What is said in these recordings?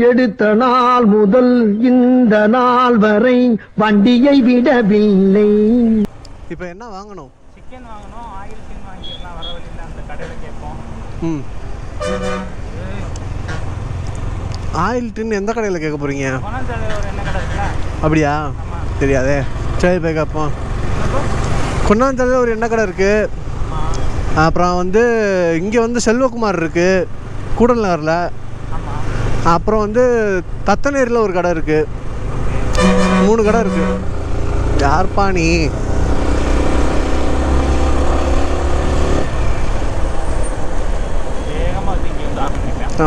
எடுத்த நாள் முதல் இந்த நாள் வரை வண்டியை விடவில்லை. இப்போ என்ன வாங்கணும்? சிக்கன் வாங்கணும், ஆயில் டின் வாங்கிக்கலாம். வர வழியில் அந்த கடையில் கேட்போம். ஆயில் டின் எந்த கடையில் கேட்க போகிறீங்க? ஒரு என்ன கடை இருக்குல்ல? அப்படியா? தெரியாதே. சரி போய் கேட்போம். கொன்னாஞ்சாலையில் ஒரு எண்ணெய் கடை இருக்குது. அப்புறம் வந்து இங்கே வந்து செல்வகுமார் இருக்குது கூடல் நகரில். அப்புறம் வந்து தத்தநேரில் ஒரு கடை இருக்குது. 3 கடை இருக்குது. யார்ப்பா நீ?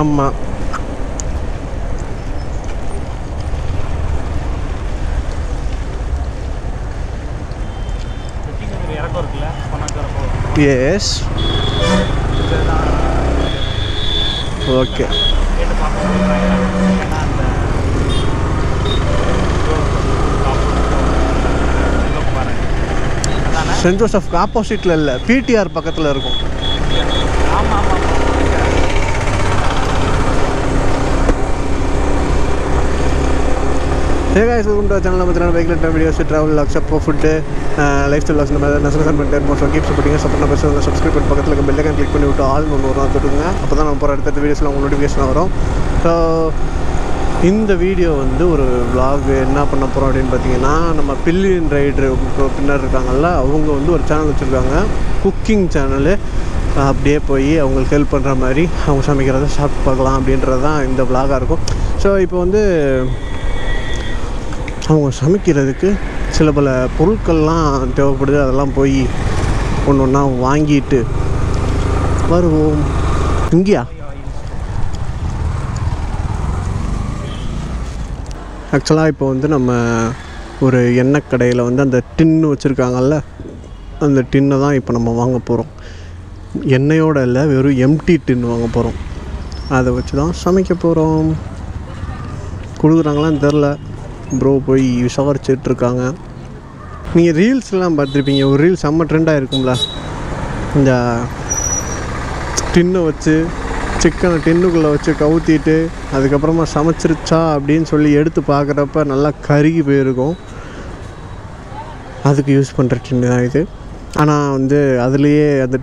ஆமாம். S okay. சென்ட் ஜோசப்க்கு ஆப்போசிட்டில் இல்லை, பிடிஆர் பக்கத்தில் இருக்கும். Hey guys, welcome to our channel. நம்ம பைக்கில் வீடியோஸ், ட்ராவல் லாக்ஸ், அப்போ ஃபுட்டு, லைஃப் ஸ்டைல் லாக்ஸ், நம்ம நெசன் பண்ணிட்டு மோஸ்ட் கீப் சப்போர்ட்டிங்க. சப்போர்ட் நம்ம சப்ஸ்கிரைப் பண்ணி பக்கத்தில் இருக்க பெல் ஐகான் கிளிக் பண்ணி விட்டு ஆல் ஒன்று வரும், தொட்டுங்க. அப்போ தான் நம்ம போகிற அடுத்த வீடியோஸில் உங்களுக்கு நோட்டிஃபிகேஷன் வரும். ஸோ இந்த வீடியோ வந்து ஒரு vlog என்ன பண்ண போகிறோம் அப்படின்னு பார்த்தீங்கன்னா, நம்ம பில்லியன் ரைடரு பின்னர் இருக்காங்கல்ல, அவங்க வந்து ஒரு சேனல் வச்சுருக்காங்க, குக்கிங் சேனலு. அப்படியே போய் அவங்களுக்கு ஹெல்ப் பண்ணுற மாதிரி அவங்க சமைக்கிறத சாப்பிட்டு பார்க்கலாம் அப்படின்றது தான் இந்த vlog-ஆக இருக்கும். ஸோ இப்போ வந்து அவங்க சமைக்கிறதுக்கு சில பல பொருட்கள்லாம் தேவைப்படுது. அதெல்லாம் போய் ஒன்று ஒன்றா வாங்கிட்டு வருவோம். இங்கேயா? ஆக்சுவலாக இப்போ வந்து நம்ம ஒரு எண்ணெய் கடையில் வந்து அந்த டின்னு வச்சுருக்காங்கல்ல, அந்த டின்னை தான் இப்போ நம்ம வாங்க போகிறோம். எண்ணெயோடு இல்லை, வெறும் எம்டி டின்னு வாங்க போகிறோம். அதை வச்சு தான் சமைக்க போகிறோம். கொடுக்குறாங்களான்னு தெரில. ப்ரோ போய் விசாரிச்சிட்ருக்காங்க. நீங்கள் ரீல்ஸ்லாம் பார்த்துருப்பீங்க. ஒரு ரீல் செம்ம ட்ரெண்டாக இருக்கும்ல, இந்த டின்னை வச்சு சிக்கனை டின்னுக்குள்ளே வச்சு கவுத்திட்டு அதுக்கப்புறமா சமைச்சிருச்சா அப்படின்னு சொல்லி எடுத்து பார்க்குறப்ப நல்லா கருகி போயிருக்கும். அதுக்கு யூஸ் பண்ணுற டின்னு தான் இது. ஆனால் வந்து அதுலேயே அந்த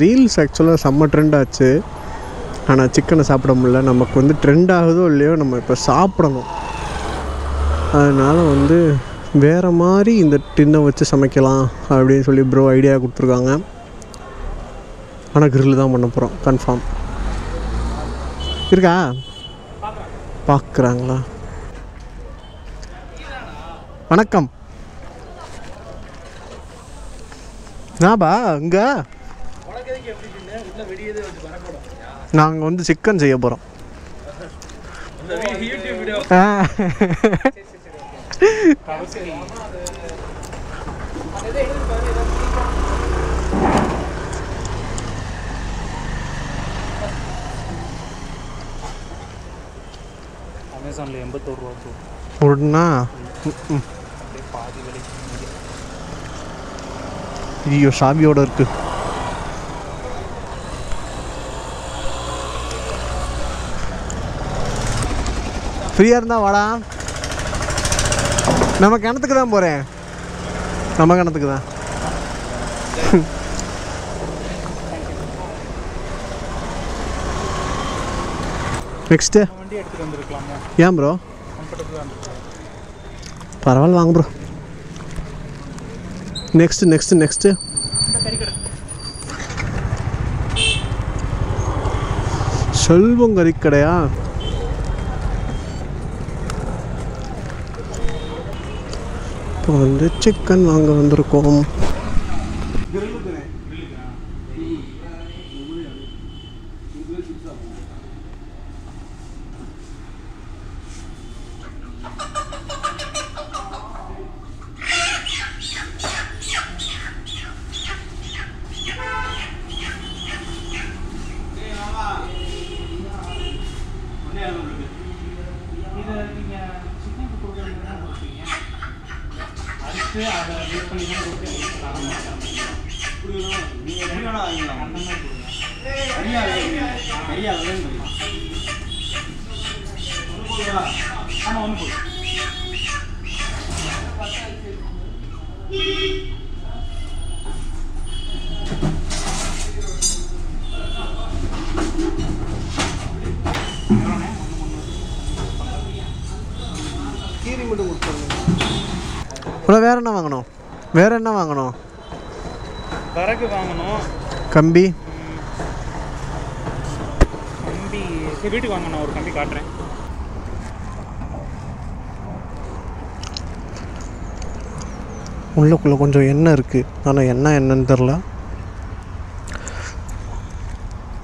ரீல்ஸ் ஆக்சுவலாக செம்ம ட்ரெண்டாச்சு. ஆனால் சிக்கனை சாப்பிட முடியல. நமக்கு வந்து ட்ரெண்ட் ஆகுதோ இல்லையோ, நம்ம இப்போ சாப்பிடணும். அதனால் வந்து வேறு மாதிரி இந்த டின்னை வச்சு சமைக்கலாம் அப்படின்னு சொல்லி ப்ரோ ஐடியா கொடுத்துருக்காங்க. ஆனால் கிரில் தான் பண்ண போகிறோம் கன்ஃபார்ம். இருக்கா பார்க்குறாங்களா? வணக்கம். நாபா இங்கே நாங்கள் வந்து சிக்கன் செய்ய போகிறோம். அமேசானில் 81 ரூபா ஒன்றா. ஐயோ சாவியோடு இருக்கு. ஃப்ரீயாக இருந்தால் வாடா. நம்ம கிணத்துக்கு தான் போகிறேன். நம்ம கிணத்துக்கு தான். நெக்ஸ்ட்டு ஏன் ப்ரோ? பரவாயில்ல வாங்க ப்ரோ. நெக்ஸ்ட்டு செல்வம் கறிக்கடையா? இப்போ வந்து சிக்கன் வாங்க வந்திருக்கோம். ஆமாம் ஒன்று போதும். கீரி மட்டும் கொடுத்துருங்க. அப்புறம் வேறு என்ன வாங்கணும்? வேறு என்ன வாங்கணும்? விறகு வாங்கணும். கம்பி கம்பி சரி வீட்டுக்கு வாங்கணும். ஒரு கம்பி காட்டுறேன். உள்ளுக்குள்ளே கொஞ்சம் எண்ணெய் இருக்குது, ஆனால் என்னன்னு தெரில.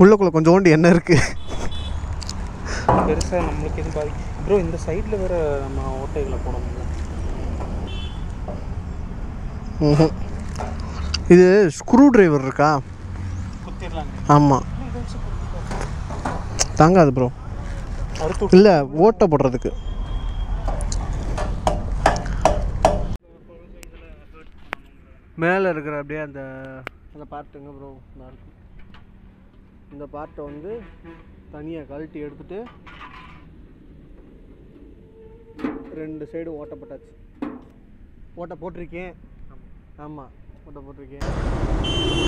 உள்ளுக்குள்ளே கொஞ்சோண்டு எண்ணெய் இருக்குது. பெருசாக நம்மளுக்கு எதுவும் பாதிக்கும் ப்ரோ. இந்த சைடில் வேறு நம்ம ஓட்டைகளை போடணும்ல. இது ஸ்க்ரூ டிரைவர் இருக்கா? குத்திடலாங்க. ஆமாம், தாங்காது ப்ரோ. இல்லை, ஓட்டை போடுறதுக்கு. மேலே இருக்கிற அப்படியே அந்த அந்த பார்ட்டுங்க ப்ரோ. இந்த பார்ட்டை வந்து தனியாக கழட்டி எடுத்துட்டு 2 சைடு ஓட்டை போட்டாச்சு. ஓட்டை போட்டிருக்கேன். ஆமாம், ஓட்டை போட்டிருக்கேன்.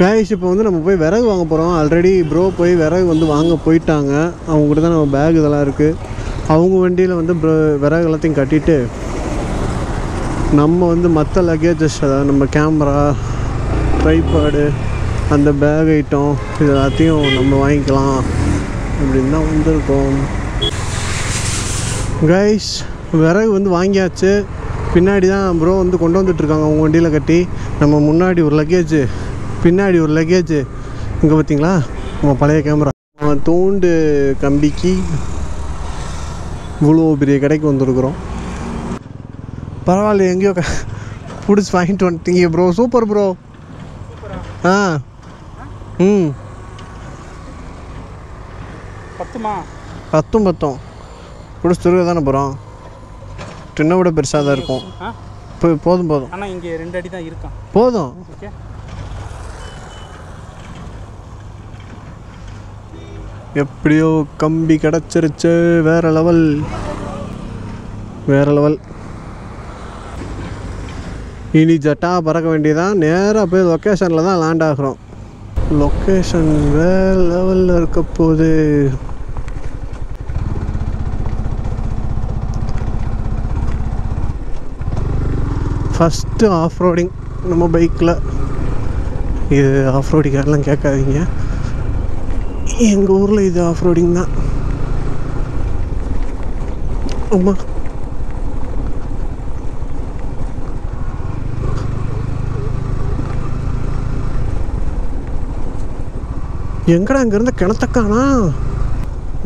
கைஸ், இப்போ வந்து நம்ம போய் விறகு வாங்க போகிறோம். ஆல்ரெடி ப்ரோ போய் விறகு வந்து வாங்க போயிட்டாங்க. அவங்ககிட்ட தான் நம்ம பேக் இதெல்லாம் இருக்குது. அவங்க வண்டியில் வந்து விறகு எல்லாத்தையும் கட்டிட்டு நம்ம வந்து மற்ற லக்கேஜஸ், அதாவது நம்ம கேமரா, ட்ரைபாடு, அந்த பேக் ஐட்டம் இது எல்லாத்தையும் நம்ம வாங்கிக்கலாம் அப்படின்னு தான் வந்திருக்கோம். கைஸ், விறகு வந்து வாங்கியாச்சு. பின்னாடி தான் ப்ரோ வந்து கொண்டு வந்துட்டுருக்காங்க அவங்க வண்டியில் கட்டி. நம்ம முன்னாடி ஒரு லக்கேஜு, பின்னாடி ஒரு லக்கேஜு. இங்கே பார்த்தீங்களா நம்ம பழைய கேமரா. நம்ம தூண்டு கம்பிக்கு இவ்வளோ பெரிய கடைக்கு வந்துருக்குறோம். பரவாயில்ல, எங்கேயோ பிடிச்சி வாங்கிட்டு வந்துட்டீங்க ப்ரோ. Super bro. ஆ ம் 10 பிடிச்சிருக்க தானே போகிறோம். டின்னை விட பெருசாக தான் இருக்கும். போதும். ஆனால் இங்கே 2 அடி தான் இருக்கான். போதும். ஓகே, எப்படியோ கம்பி கிடச்சிருச்சு. வேறு லெவல். இனி ஜட்டா பறக்க வேண்டியதான். நேராக போய் லொக்கேஷனில் தான் லேண்ட் ஆகிறோம். லொக்கேஷன் வேறு லெவலில் இருக்க போகுது. ஃபஸ்ட்டு ஆஃப் ரோடிங் நம்ம பைக்கில். இது ஆஃப் ரோடிங்கெல்லாம் கேட்காதீங்க, எங்கள் ஊரில் இது ஆஃப் ரோடிங் தான். ஆமாம், எங்கடா இங்கேருந்து கிணத்தக்கானா?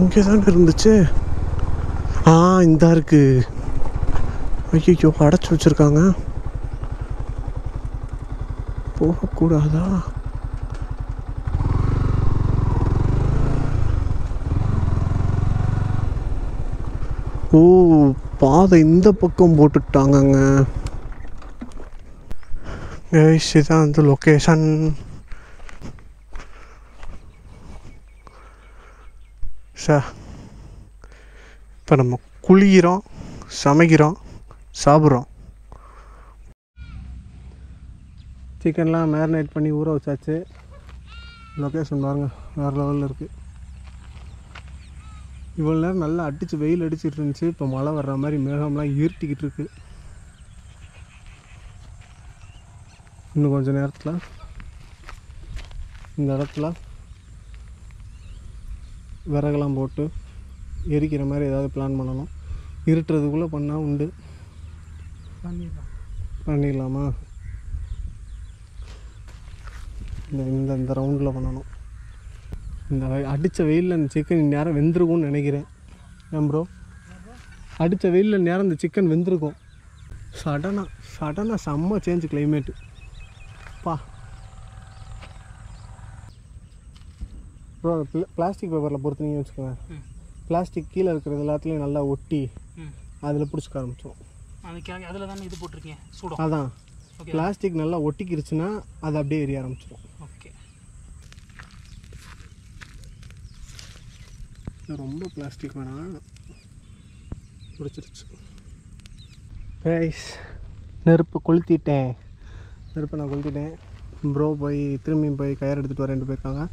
இங்கே தானே இருந்துச்சு. இந்தா இருக்கு. ஐயோ, அடைச்சி வச்சுருக்காங்க. போகக்கூடாதா? ஓ, பாதை இந்த பக்கம் போட்டுட்டாங்கங்க. கைஸ், இதான் வந்து லொக்கேஷன். இப்போ நம்ம குளிக்கிறோம், சமைக்கிறோம், சாப்பிட்றோம். சிக்கன்லாம் மேரினேட் பண்ணி ஊற வச்சாச்சு. லொக்கேஷன் பாருங்கள், வேறு லெவலில் இருக்குது. இவ்வளோ நேரம் நல்லா வெயில் அடிச்சிட்டு இருந்துச்சு. இப்போ மழை வர்ற மாதிரி மேகம்லாம் ஈர்த்திக்கிட்டு இருக்கு. இன்னும் கொஞ்சம் நேரத்தில் இந்த இடத்துல விறகெல்லாம் போட்டு எரிக்கிற மாதிரி ஏதாவது பிளான் பண்ணணும். இருட்டுறதுக்குள்ளே பண்ணால் உண்டு. பண்ணிடலாமா? இந்த ரவுண்டில் பண்ணணும். இந்த அடித்த வெயிலில் இந்த சிக்கன் நேரம் வெந்திருக்கும்னு நினைக்கிறேன். ஏன் ப்ரோ? அடித்த வெயிலில் நேரம் இந்த சிக்கன் வெந்திருக்கும். சடனாக செம்ம சேஞ்சு கிளைமேட்டு. பா ப்ரோ, பிளாஸ்டிக் பேப்பரில் பொறுத்துனீங்கன்னு வச்சுக்கோங்க. பிளாஸ்டிக் கீழே இருக்கிறது எல்லாத்துலேயும் நல்லா ஒட்டி அதில் பிடிச்சிக்க ஆரம்பிச்சிடும். அதில் தானே இது போட்டிருக்கேன், சூடம். அதான் பிளாஸ்டிக் நல்லா ஒட்டிக்கிருச்சுன்னா அது அப்படியே எரிய ஆரம்பிச்சிடும். ஓகே, ரொம்ப பிளாஸ்டிக் வேணாம். பிடிச்சிருச்சு கைஸ். நெருப்பை கொளுத்திட்டேன். நெருப்பை நான் கொளுத்திட்டேன். ப்ரோ போய் திரும்பியும் போய் கயிறு எடுத்துகிட்டு வரேன்ட்டு போயிருக்காங்க.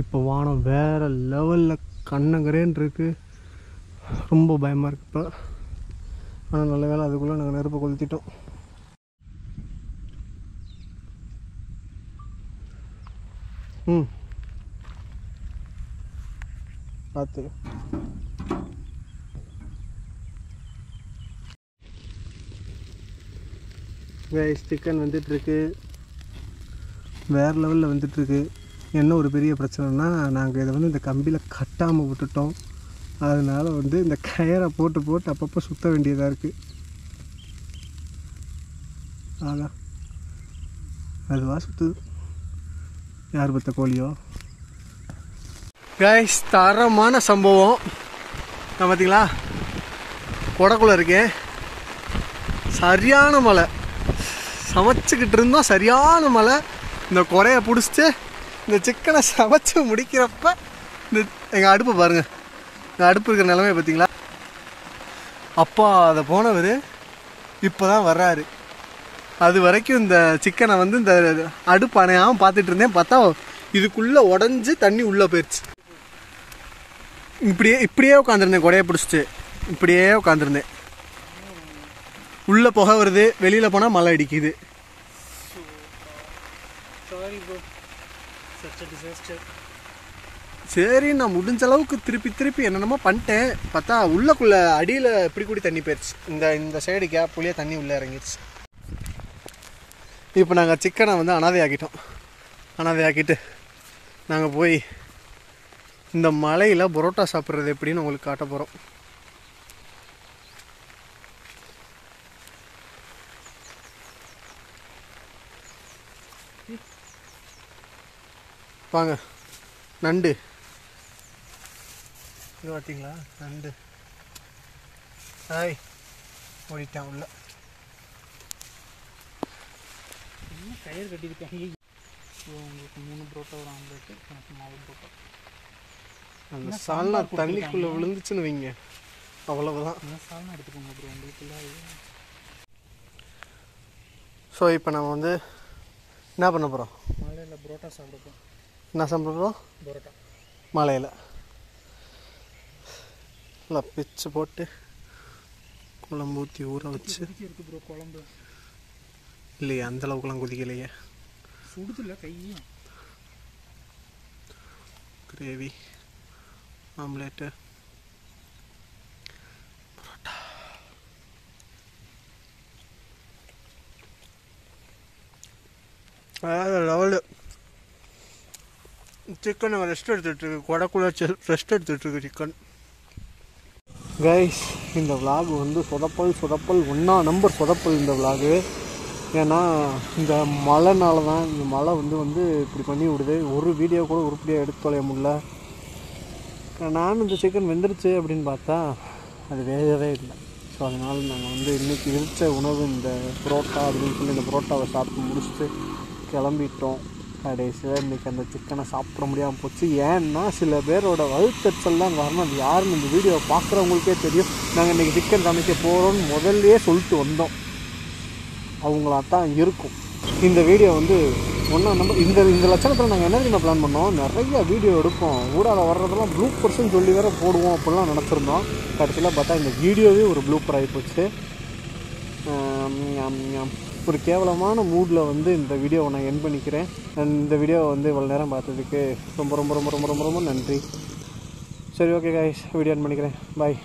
இப்போ வானம் வேறு லெவலில் கண்ணங்கரேன்னு இருக்குது. ரொம்ப பயமாக இருக்குது இப்போ. ஆனால் நல்ல வேலை அதுக்குள்ளே நாங்கள் நெருப்பை கொளுத்திட்டோம். பார்த்து கைஸ் சிக்கன் வந்துட்டுருக்கு. வேறு லெவலில் வந்துட்டுருக்கு. என்ன ஒரு பெரிய பிரச்சனைனா நாங்கள் இதை வந்து இந்த கம்பியில் கட்டாமல் விட்டுட்டோம். அதனால் வந்து இந்த கயரை போட்டு போட்டு அப்பப்போ சுற்ற வேண்டியதாக இருக்குது. ஆகா அதுவாக சுற்றுது. யார் பற்ற கோழியோ. கைஸ் தரமான சம்பவம். நான் பார்த்தீங்களா கொடக்குள்ளே இருக்கேன். சரியான மழை. சமைச்சிக்கிட்டு இருந்தோம். சரியான மழை. இந்த குறைய பிடிச்சிட்டு இந்த சிக்கனை சமைச்சு முடிக்கிறப்ப இந்த எங்கள் அடுப்பை பாருங்கள். இந்த அடுப்பு இருக்கிற நிலைமையை பார்த்தீங்களா. அப்பா அதை போனவர் இப்போ தான் வர்றாரு. அது வரைக்கும் இந்த சிக்கனை வந்து இந்த அடுப்பு அணையாமல் பார்த்துட்டு இருந்தேன். பார்த்தா இதுக்குள்ளே உடஞ்சி தண்ணி உள்ளே போயிடுச்சு. இப்படியே உட்காந்துருந்தேன். குறைய பிடிச்சிட்டு இப்படியே உட்காந்துருந்தேன். உள்ளே புகை வருது, வெளியில் போனால் மழை அடிக்குது. சரி நான் முடிஞ்ச அளவுக்கு திருப்பி என்னென்னமோ பண்ணிட்டேன். பார்த்தா உள்ளக்குள்ளே அடியில் இப்படி கூடி தண்ணி போயிடுச்சு. இந்த சைடு கேப்புலேயே தண்ணி உள்ளே இறங்கிடுச்சு. இப்போ நாங்கள் சிக்கனை வந்து அனாதையாக்கிட்டோம். அனாதையாக்கிட்டு நாங்கள் போய் இந்த மலையில் பரோட்டா சாப்பிட்றது எப்படின்னு உங்களுக்கு காட்ட போகிறோம். வாங்க. நண்டு இது பார்த்தீங்களா நண்டு. ஹாய் ஓடிட்டான் உள்ள. கயிறு கட்டியிருக்கேன். உங்களுக்கு 3 புரோட்டா ஒரு ஆம்லேட்டு, எனக்கு 4 புரோட்டா. அந்த சால்னா தண்ணிக்குள்ளே விழுந்துச்சுன்னு வைங்க, அவ்வளவுதான். சால்னா எடுத்துக்கோங்க ப்ரோ உங்களுக்குள்ள. ஸோ இப்போ நம்ம வந்து என்ன பண்ண போகிறோம்? மலையில் புரோட்டா சாப்பிடுறோம். என்ன சாப்பிட்றோம்? புரோட்டா மலையில் நல்லா பிச்சு போட்டு குழம்பு ஊற்றி ஊற வச்சு. இருக்கு ப்ரோ குழம்பு இல்லையே அந்தளவுக்குலாம் குதிக்கலையே. சுடுதில்ல கையும். Gravy, omelette, parotta. வேறு லெவலு. சிக்கன் ரெஸ்ட் எடுத்துகிட்ருக்கு. கொடக்குள்ள ரெஸ்ட் எடுத்துகிட்ருக்கு சிக்கன். கைஸ் இந்த விலாக் வந்து சொதப்பல் 1 நம்பர் சொதப்பல் இந்த விலாகு. ஏன்னா இந்த மழைனால தான். இந்த மழை வந்து இப்படி பண்ணி விடுது. ஒரு வீடியோ கூட உருப்படியாக எடுத்து தொலைய முடியல. நானும் இந்த சிக்கன் வெந்துருச்சு அப்படின்னு பார்த்தா அது வேகவே இல்லை. ஸோ அதனால் நாங்கள் வந்து இன்றைக்கி விரித்த உணவு இந்த புரோட்டா அப்படின்னு சொல்லி இந்த புரோட்டாவை சாப்பிட்டு முடிச்சுட்டு கிளம்பிட்டோம். கடைசியில் இன்றைக்கி அந்த சிக்கனை சாப்பிட முடியாமல் போச்சு. ஏன்னா சில பேரோட வயிற்றெச்சல் தான் காரணம். அது யாருன்னு இந்த வீடியோவை பார்க்குறவங்களுக்கே தெரியும். நாங்கள் இன்றைக்கி சிக்கன் சமைக்க போகிறோம்னு முதல்லையே சொல்லிட்டு வந்தோம். அவங்களாத்தான் இருக்கும். இந்த வீடியோ வந்து 1 நம்பர். இந்த லட்சணத்தில் நாங்கள் என்ன தெரியுமா பிளான் பண்ணோம்? நிறைய வீடியோ எடுப்போம், ஊடால வர்றதெல்லாம் ப்ளூப்பர்ஸ்ன்னு சொல்லி வேறு போடுவோம் அப்படிலாம் நினச்சிருந்தோம். கடைசியில் பார்த்தா இந்த வீடியோவே ஒரு ப்ளூப்பர் ஆகிப்போச்சு. ஒரு கேவலமான மூடில் வந்து இந்த வீடியோவை நான் என் பண்ணிக்கிறேன். இந்த வீடியோவை வந்து இவ்வளோ நேரம் பார்த்ததுக்கு ரொம்ப ரொம்ப ரொம்ப ரொம்ப ரொம்ப ரொம்ப நன்றி. சரி ஓகே கைஸ், வீடியோ என் பண்ணிக்கிறேன். பாய்.